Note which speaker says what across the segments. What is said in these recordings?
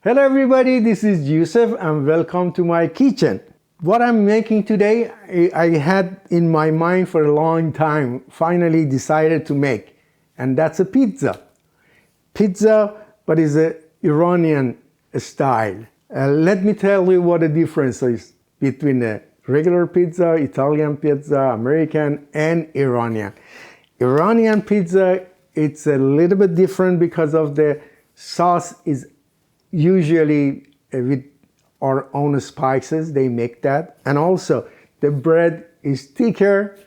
Speaker 1: Hello everybody, this is Yousef and welcome to my kitchen. What I'm making today, I had in my mind for a long time, finally decided to make, and that's a pizza. Pizza, but it's an Iranian style. Let me tell you what the difference is between a regular pizza, Italian pizza, American, and Iranian. Iranian pizza, it's a little bit different because of the sauce is usually with our own spices, they make that. And also the bread is thicker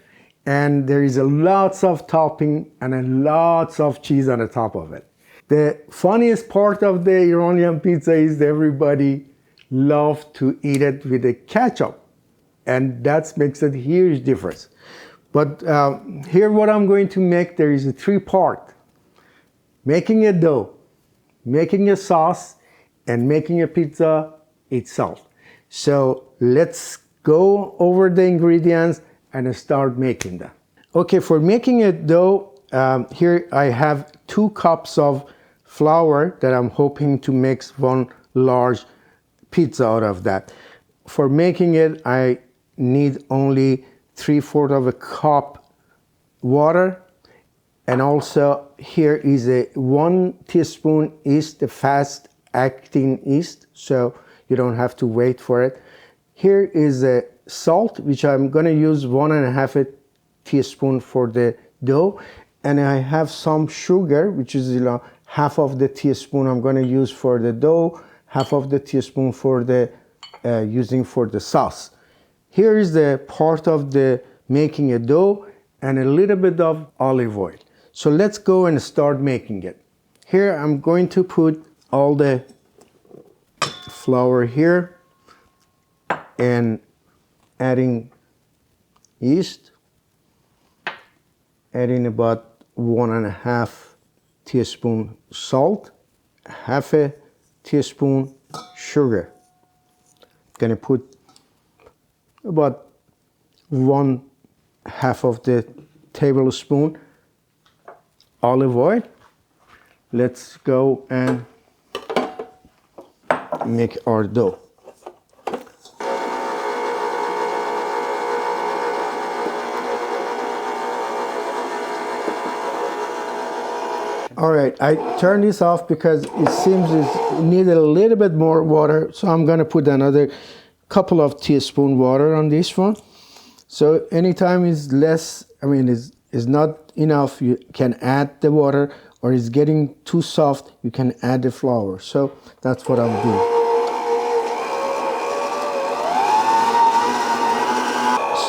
Speaker 1: and there is a lots of topping and a lots of cheese on the top of it. The funniest part of the Iranian pizza is that everybody loves to eat it with a ketchup, and that makes a huge difference. But here what I'm going to make, there is a three-part. Making a dough, making a sauce, and making a pizza itself. So let's go over the ingredients and start making them. Okay, for making a dough, here I have 2 cups of flour that I'm hoping to make one large pizza out of that. For making it, I need only 3/4 of a cup water, and also here is a 1 teaspoon yeast, the fast acting yeast, so you don't have to wait for it. Here is a salt, which I'm going to use 1.5 teaspoon for the dough, and I have some sugar, which is 1/2 of the teaspoon I'm going to use for the dough, 1/2 of the teaspoon for the using for the sauce. Here is the part of the making a dough and a little bit of olive oil. So let's go and start making it. Here I'm going to put all the flour here and adding yeast, adding about 1.5 teaspoon salt, 1/2 teaspoon sugar. Gonna put about 1/2 of the tablespoon olive oil. Let's go and make our dough. All right, I turn this off because it seems it needed a little bit more water, so I'm going to put another couple of teaspoon water on this one. So anytime it's less, is not enough, you can add the water, or it's getting too soft, you can add the flour. So that's what I'm doing.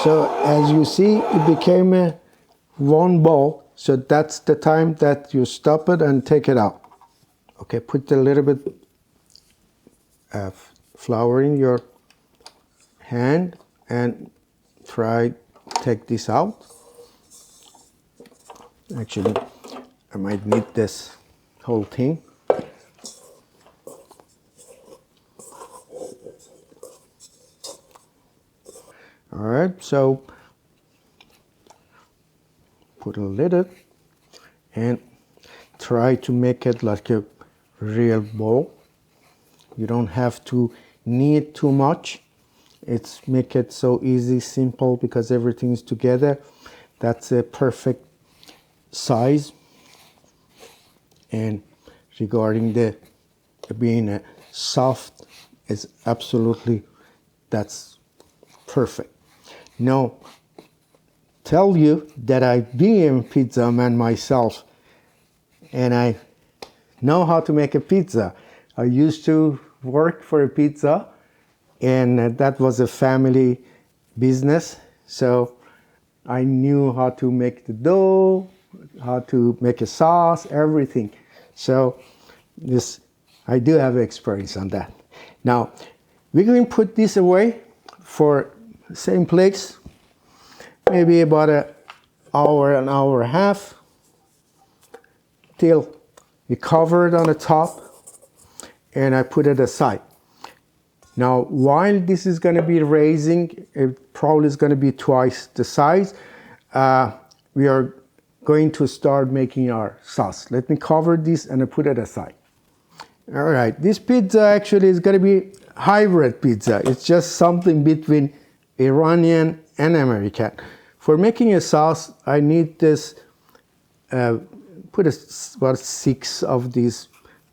Speaker 1: So as you see, it became a one ball. So that's the time that you stop it and take it out. Okay, put a little bit of flour in your hand and try take this out. Actually, I might need this whole thing. All right, so put a lid and try to make it like a real bowl. You don't have to knead too much. It's make it so easy, simple, because everything's together. That's a perfect size. And regarding the being soft, is absolutely, that's perfect. Now, tell you that I be a pizza man myself, and I know how to make a pizza. I used to work for a pizza, and that was a family business, so I knew how to make the dough, how to make a sauce, everything. So this, I do have experience on that. Now we're going to put this away for same place, maybe about an hour and a half, till we cover it on the top, and I put it aside. Now, while this is going to be raising, it probably is going to be twice the size. We are going to start making our sauce. Let me cover this and I put it aside. All right, this pizza actually is going to be hybrid pizza. It's just something between Iranian and American. For making a sauce, I need this, about 6 of these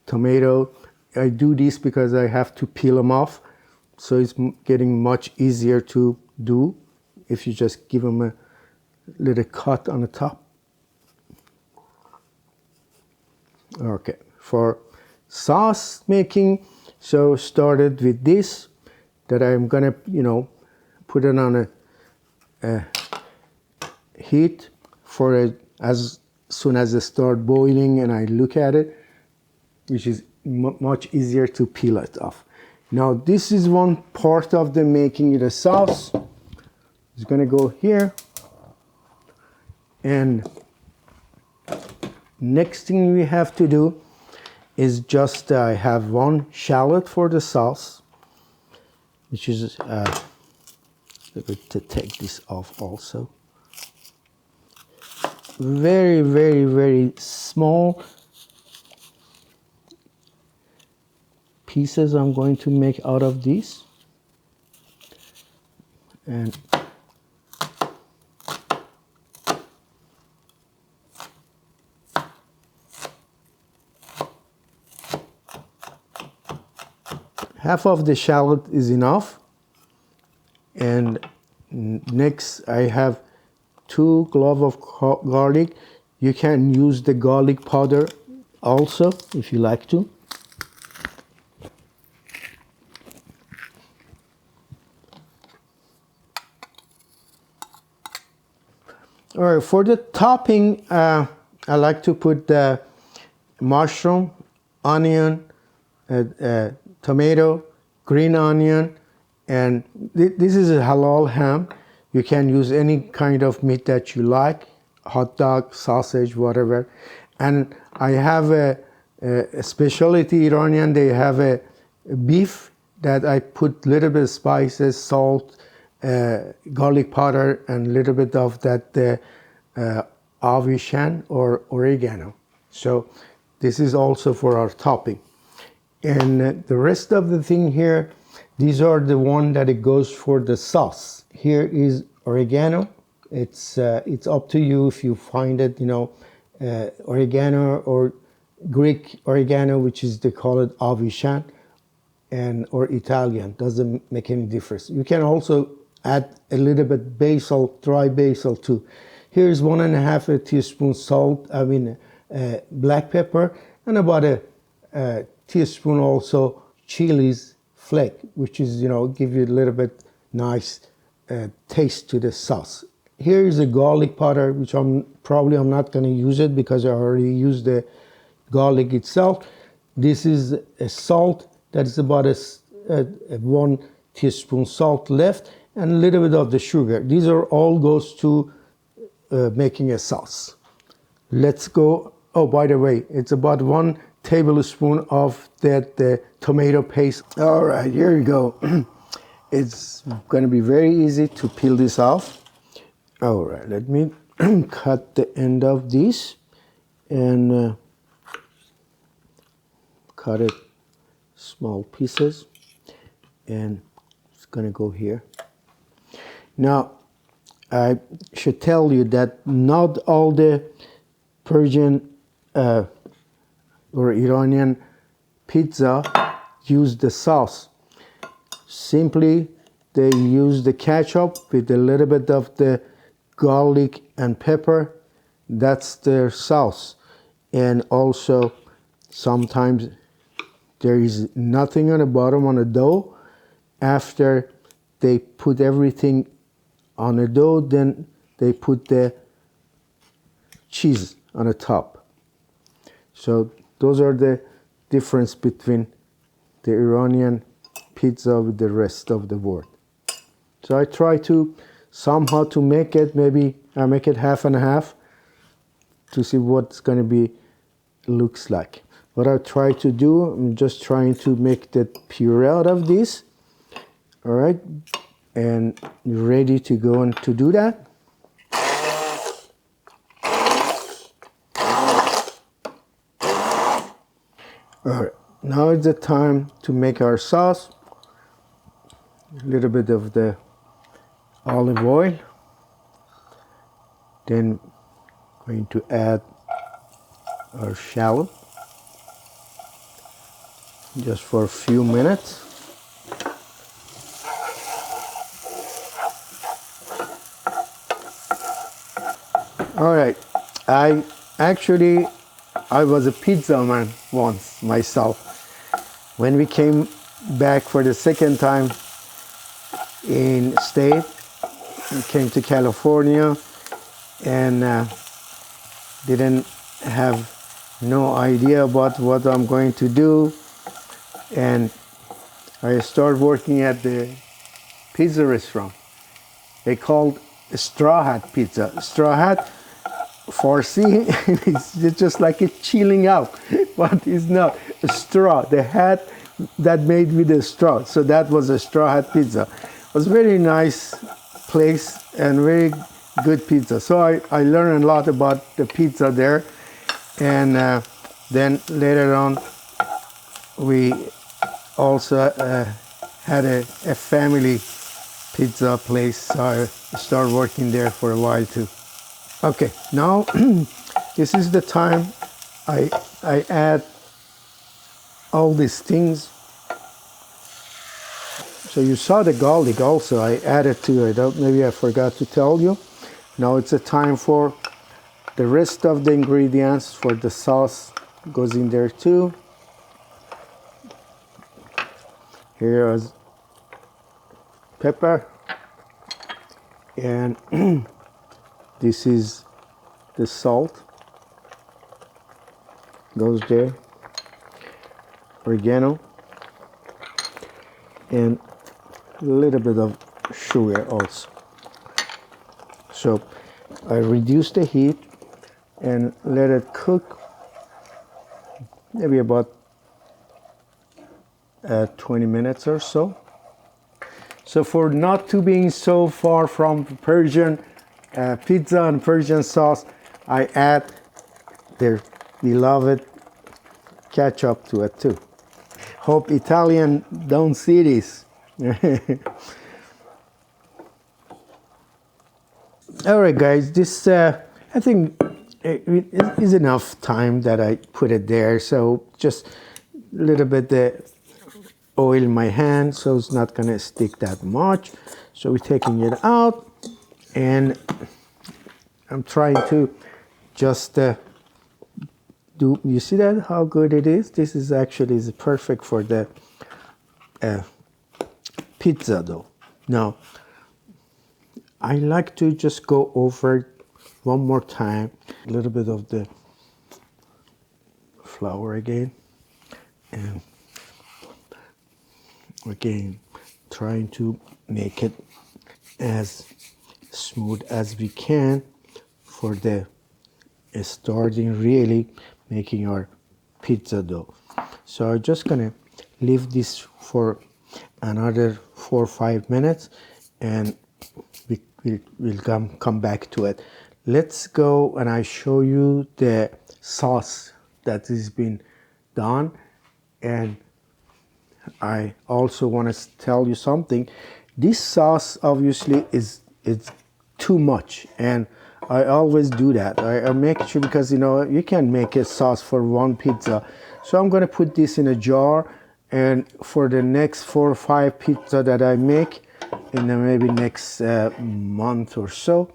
Speaker 1: tomato. I do this because I have to peel them off, so it's getting much easier to do if you just give them a little cut on the top. Okay, for sauce making, so started with this, that I'm gonna, put it on a heat for as soon as it start boiling, and I look at it, which is much easier to peel it off. Now this is one part of the making it a sauce. It's gonna go here, and next thing we have to do is just I have 1 shallot for the sauce, which is to take this off also. Very, very, very small pieces I'm going to make out of these. And half of the shallot is enough. And next I have 2 cloves of garlic. You can use the garlic powder also if you like to. All right, for the topping, I like to put the mushroom, onion, tomato, green onion, and this is a halal ham. You can use any kind of meat that you like, hot dog, sausage, whatever. And I have a specialty Iranian. They have a beef that I put little bit of spices, salt, garlic powder, and a little bit of that avishan or oregano. So this is also for our topping. And the rest of the thing here, these are the one that it goes for the sauce. Here is oregano. It's up to you if you find it, oregano or Greek oregano, which is they call it avishan, or Italian. Doesn't make any difference. You can also add a little bit basil, dry basil too. Here's 1.5 teaspoon salt. Black pepper, and about a teaspoon also chilies flake, which is give you a little bit nice taste to the sauce. Here is a garlic powder, which I'm not going to use it because I already used the garlic itself. This is a salt that is about a 1 teaspoon salt left, and a little bit of the sugar. These are all goes to making a sauce. Let's go. Oh, by the way, it's about 1 tablespoon of that tomato paste. All right, here you go. It's going to be very easy to peel this off. All right, let me cut the end of this and cut it small pieces, and it's going to go here. Now, I should tell you that not all the Persian or Iranian pizza use the sauce. Simply, they use the ketchup with a little bit of the garlic and pepper. That's their sauce. And also, sometimes there is nothing on the bottom on the dough. After they put everything on the dough, then they put the cheese on the top. So those are the difference between the Iranian pizza with the rest of the world. So I try to somehow to make it, maybe I make it half and half to see what's going to be looks like. What I try to do, I'm just trying to make the puree out of this. All right, and you're ready to go and to do that. All right, Now is the time to make our sauce. A little bit of the olive oil. Then going to add our shallot just for a few minutes. All right, I was a pizza man once myself. When we came back for the second time in state, we came to California and didn't have no idea about what I'm going to do, and I started working at the pizza restaurant. They called Straw Hat Pizza. Straw Hat, Farsi, it's just like a chilling out, but it's not. A straw, the hat that made with a straw. So that was a Straw Hat Pizza. It was a very nice place and very good pizza. So I learned a lot about the pizza there. And then later on, we also had a family pizza place. So I started working there for a while too. Okay, now this is the time I add all these things. So you saw the garlic also, I added to it. Maybe I forgot to tell you. Now it's a time for the rest of the ingredients for the sauce goes in there too. Here is pepper, and this is the salt goes there, oregano, and a little bit of sugar also. So I reduce the heat and let it cook maybe about 20 minutes or so. So for not to being so far from Persian pizza and Persian sauce, I add their beloved ketchup to it too. Hope Italian don't see this. All right, guys, this I think it is enough time that I put it there. So just a little bit the oil in my hand, so it's not gonna stick that much. So we're taking it out, and I'm trying to just do. You see that how good it is? This is actually is perfect for the pizza dough. Now I like to just go over one more time, a little bit of the flour again, and again trying to make it as smooth as we can for the starting really making our pizza dough. So I'm just gonna leave this for another 4 or 5 minutes, and we'll come back to it. Let's go and I show you the sauce that has been done. And I also want to tell you something. This sauce obviously is too much, and I always do that. I make sure, because you know you can make a sauce for one pizza. So I'm going to put this in a jar, and for the next 4 or 5 pizza that I make in maybe next month or so,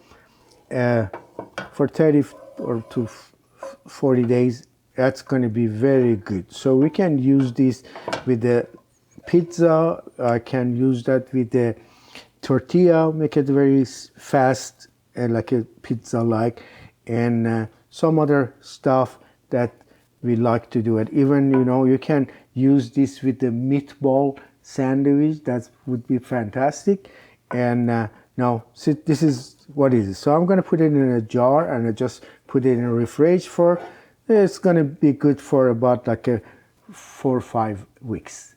Speaker 1: for 30 or to 40 days, that's going to be very good. So we can use this with the pizza. I can use that with the tortilla, make it very fast and like a pizza like, and some other stuff that we like to do it. Even, you know, you can use this with the meatball sandwich. That would be fantastic. And now, see, this is what it is. So I'm going to put it in a jar and I just put it in a fridge for, it's going to be good for about like a 4 or 5 weeks.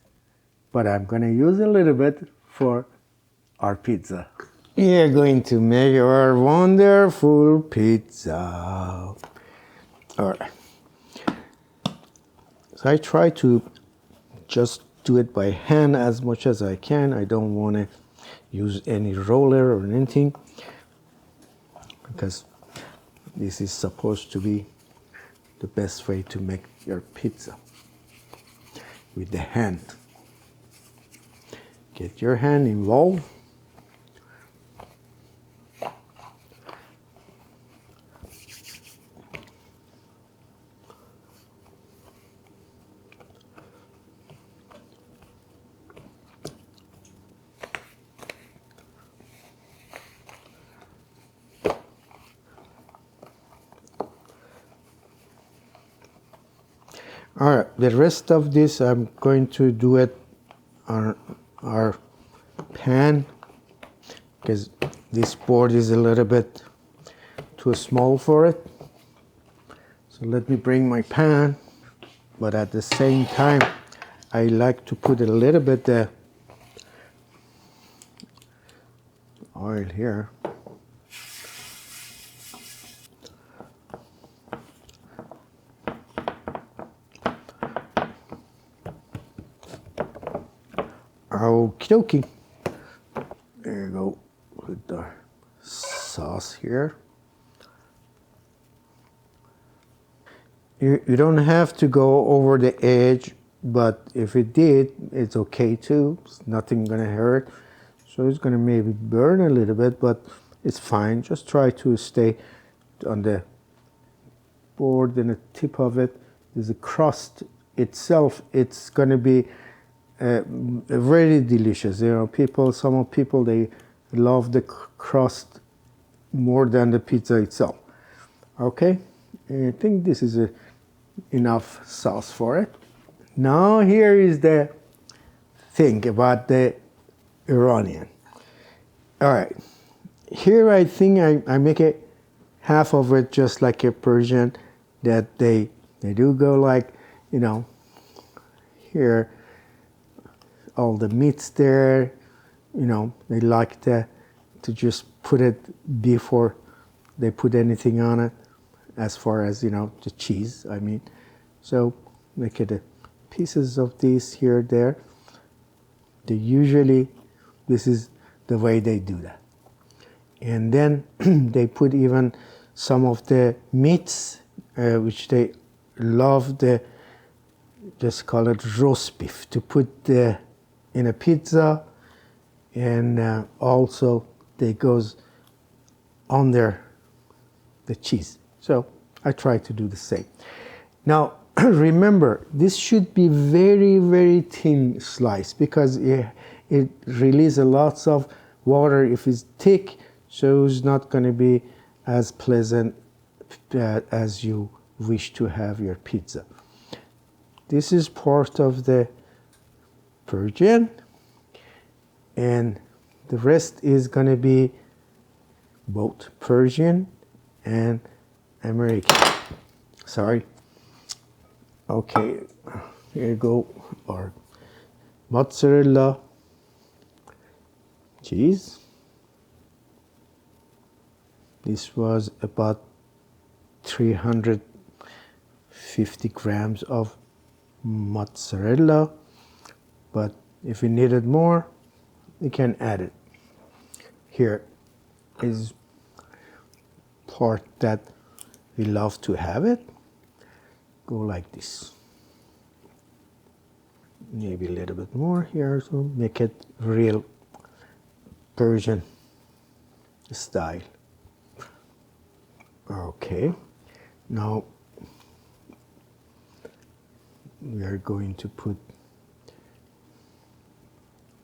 Speaker 1: But I'm going to use a little bit for our pizza. We are going to make our wonderful pizza. All right. So I try to just do it by hand as much as I can. I don't want to use any roller or anything, because this is supposed to be the best way to make your pizza, with the hand. Get your hand involved. All right, the rest of this I'm going to do it on our pan, because this board is a little bit too small for it. So let me bring my pan, but at the same time I like to put a little bit of oil here. Okie dokie. There you go. Put the sauce here. You don't have to go over the edge, but if it did, it's okay too. It's nothing gonna hurt. So it's gonna maybe burn a little bit, but it's fine. Just try to stay on the board and the tip of it. There's a crust itself. It's gonna be very delicious. You know, some people, they love the crust more than the pizza itself. Okay, I think this is enough sauce for it. Now here is the thing about the Iranian. All right, here I think I make it half of it just like a Persian, that they do go like, you know, here, all the meats there, you know, they like to just put it before they put anything on it, as far as, you know, the cheese, I mean. So make it pieces of these here, there. They usually, this is the way they do that. And then they put even some of the meats, which they love, just call it roast beef, to put in a pizza, and also they goes under the cheese. So I try to do the same. Now remember, this should be very, very thin slice, because it releases lots of water if it's thick, so it's not going to be as pleasant as you wish to have your pizza. This is part of the Persian, and the rest is going to be both Persian and American. Sorry. Okay, here you go, our mozzarella cheese. This was about 350 grams of mozzarella, but if you needed more, you can add it. Here is part that we love to have it. Go like this. Maybe a little bit more here, so make it real Persian style. Okay, now we are going to put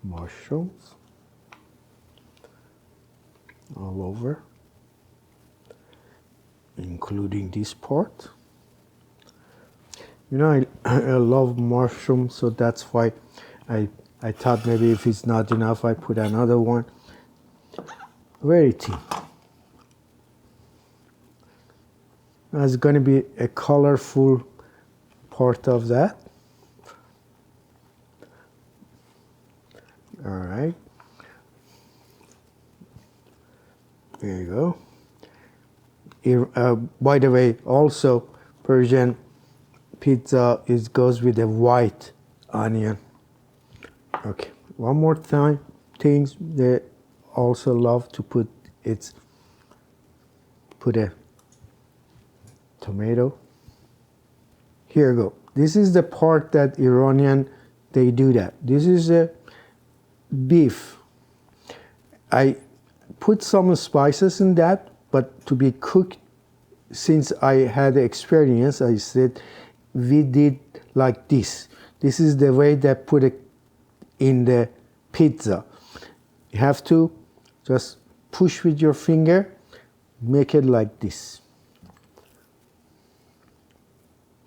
Speaker 1: mushrooms all over, including this part. You know, I love mushrooms, so that's why I thought maybe if it's not enough, I put another one. Very thin. Now it's going to be a colorful part of that. All right. There you go. By the way, also Persian pizza goes with a white onion. Okay, one more time. Things they also love to put a tomato. Here you go. This is the part that Iranian they do that. This is a beef. I put some spices in that, but to be cooked, since I had experience, I said we did like this. This is the way they put it in the pizza. You have to just push with your finger, make it like this.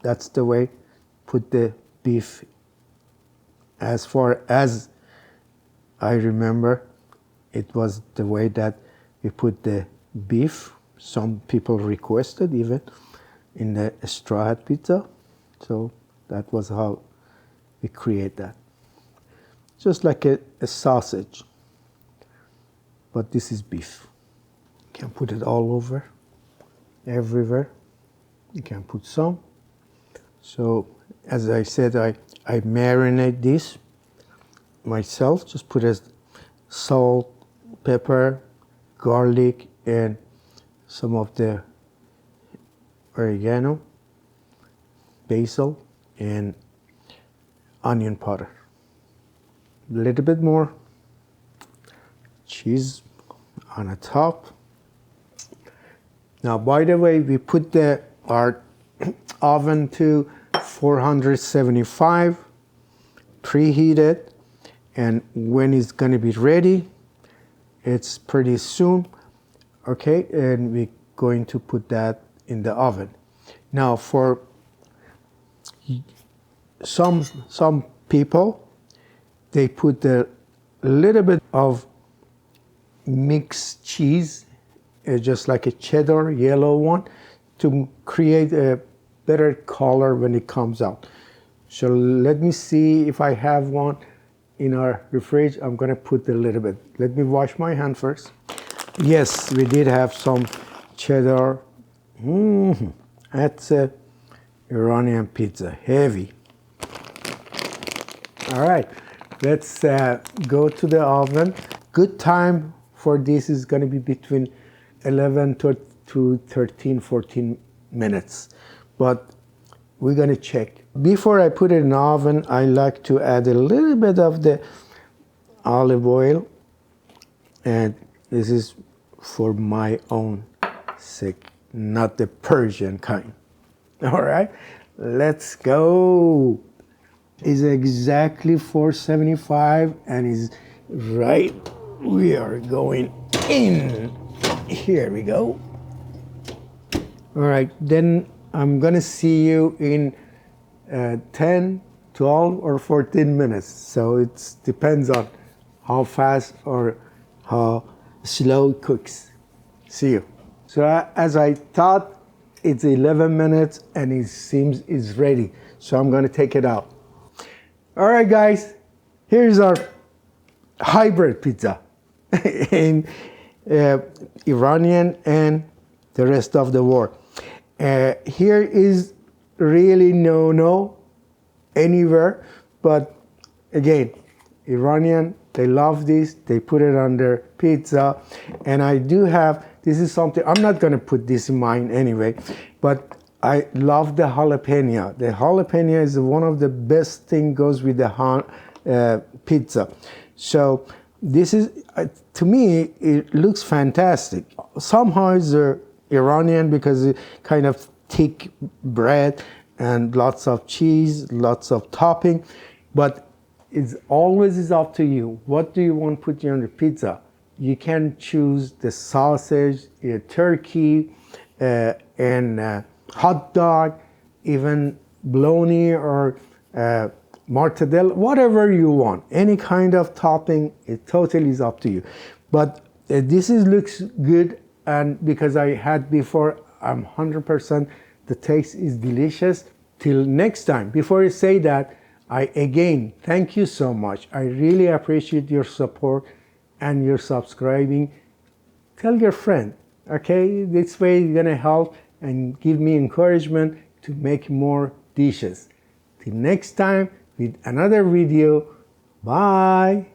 Speaker 1: That's the way put the beef. As far as I remember, it was the way that we put the beef. Some people requested even in the straw hat pizza. So that was how we create that. Just like a sausage, but this is beef. You can put it all over, everywhere. You can put some. So as I said, I marinate this myself. Just put a salt, pepper, garlic, and some of the oregano, basil, and onion powder. A little bit more cheese on the top. Now, by the way, we put our oven to 475, preheated, and when it's going to be ready, it's pretty soon. Okay, and we're going to put that in the oven. Now, for some people, they put a little bit of mixed cheese, just like a cheddar, yellow one, to create a better color when it comes out. So let me see if I have one in our refrigerator. I'm gonna put a little bit. Let me wash my hand first. Yes, we did have some cheddar. That's a Iranian pizza, heavy. All right, let's go to the oven. Good time for this is gonna be between 11 to 13, 14 minutes. But we're gonna check. Before I put it in the oven, I like to add a little bit of the olive oil. And this is for my own sake, not the Persian kind. All right, let's go. It's exactly 475 and is right. We are going in. Here we go. All right, then I'm gonna see you in 10, 12, or 14 minutes. So it depends on how fast or how slow it cooks. See you. So as I thought, it's 11 minutes and it seems it's ready. So I'm gonna take it out. All right, guys, here's our hybrid pizza in Iranian and the rest of the world. Here is really no anywhere, but again, Iranian, they love this. They put it on their pizza, and I do have. This is something I'm not gonna put this in mine anyway, but I love the jalapeno. The jalapeno is one of the best thing goes with the pizza. So this is, to me, it looks fantastic. Somehow it's Iranian because it kind of thick bread and lots of cheese, lots of topping, but it's always is up to you. What do you want to put on your pizza? You can choose the sausage, turkey, and hot dog, even bologna or mortadella, whatever you want. Any kind of topping, it totally is up to you. But this looks good, and because I had before, I'm 100%, the taste is delicious. Till next time, before I say that, I again thank you so much. I really appreciate your support and your subscribing. Tell your friend, okay? This way you're gonna help and give me encouragement to make more dishes. Till next time, with another video. Bye.